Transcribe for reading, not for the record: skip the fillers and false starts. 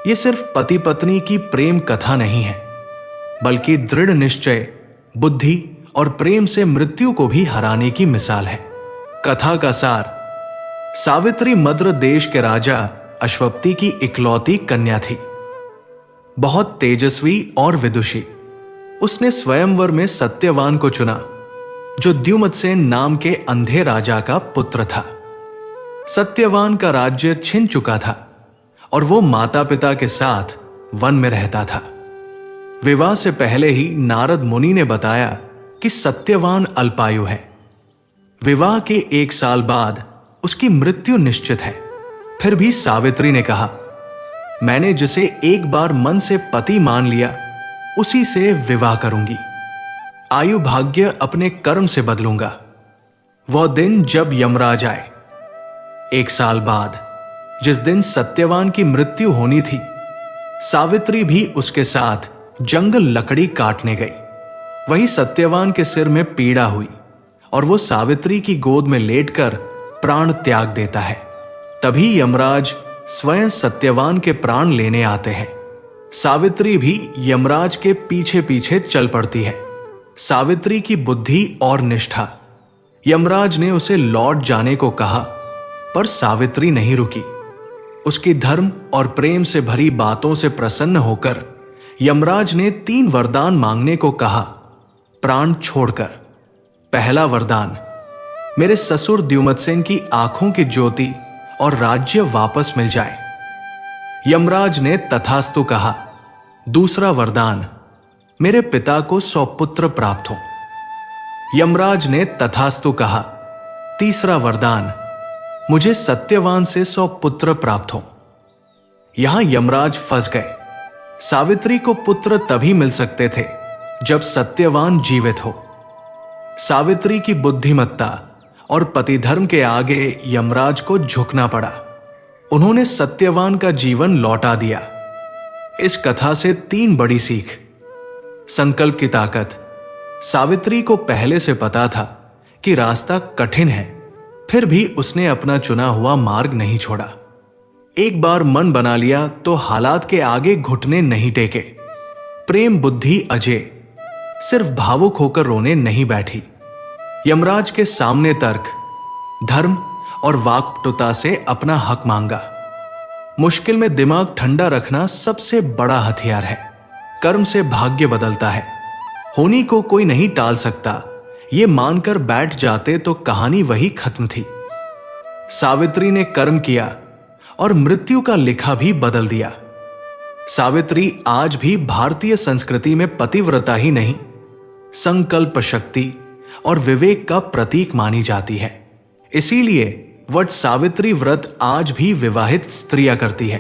ये सिर्फ पति पत्नी की प्रेम कथा नहीं है, बल्कि दृढ़ निश्चय, बुद्धि और प्रेम से मृत्यु को भी हराने की मिसाल है। कथा का सार: सावित्री मद्र देश के राजा अश्वपति की इकलौती कन्या थी। बहुत तेजस्वी और विदुषी। उसने स्वयंवर में सत्यवान को चुना, जो द्युमत्सेन नाम के अंधे राजा का पुत्र था। सत्यवान का राज्य छिन चुका था और वो माता पिता के साथ वन में रहता था। विवाह से पहले ही नारद मुनि ने बताया कि सत्यवान अल्पायु है। विवाह के 1 साल बाद उसकी मृत्यु निश्चित है। फिर भी सावित्री ने कहा, मैंने जिसे एक बार मन से पति मान लिया, उसी से विवाह करूंगी। आयु भाग्य अपने कर्म से बदलूंगा। वह दिन जब यमराज आए। 1 साल बाद, जिस दिन सत्यवान की मृत्यु होनी थी, सावित्री भी उसके साथ जंगल लकड़ी काटने गई। वहीं सत्यवान के सिर में पीड़ा हुई और वो सावित्री की गोद में लेटकर प्राण त्याग देता है। तभी यमराज स्वयं सत्यवान के प्राण लेने आते हैं। सावित्री भी यमराज के पीछे पीछे चल पड़ती है। सावित्री की बुद्धि और निष्ठा। यमराज ने उसे लौट जाने को कहा, पर सावित्री नहीं रुकी। उसकी धर्म और प्रेम से भरी बातों से प्रसन्न होकर यमराज ने 3 वरदान मांगने को कहा, प्राण छोड़कर। पहला वरदान: मेरे ससुर द्युमत्सेन की आंखों की ज्योति और राज्य वापस मिल जाए। यमराज ने तथास्तु कहा। दूसरा वरदान: मेरे पिता को 100 पुत्र प्राप्त हो। यमराज ने तथास्तु कहा। तीसरा वरदान: मुझे सत्यवान से 100 पुत्र प्राप्त हो। यहां यमराज फंस गए। सावित्री को पुत्र तभी मिल सकते थे जब सत्यवान जीवित हो। सावित्री की बुद्धिमत्ता और पतिधर्म के आगे यमराज को झुकना पड़ा। उन्होंने सत्यवान का जीवन लौटा दिया। इस कथा से 3 बड़ी सीख। संकल्प की ताकत। सावित्री को पहले से पता था कि रास्ता कठिन है, फिर भी उसने अपना चुना हुआ मार्ग नहीं छोड़ा। एक बार मन बना लिया तो हालात के आगे घुटने नहीं टेके। प्रेम बुद्धि अजय। सिर्फ भावुक होकर रोने नहीं बैठी। यमराज के सामने तर्क, धर्म और वाक्पटुता से अपना हक मांगा। मुश्किल में दिमाग ठंडा रखना सबसे बड़ा हथियार है। कर्म से भाग्य बदलता है। होनी को कोई नहीं टाल सकता, ये मानकर बैठ जाते तो कहानी वही खत्म थी। सावित्री ने कर्म किया और मृत्यु का लिखा भी बदल दिया। सावित्री आज भी भारतीय संस्कृति में पतिव्रता ही नहीं, संकल्प शक्ति और विवेक का प्रतीक मानी जाती है। इसीलिए वट सावित्री व्रत आज भी विवाहित स्त्रियां करती है।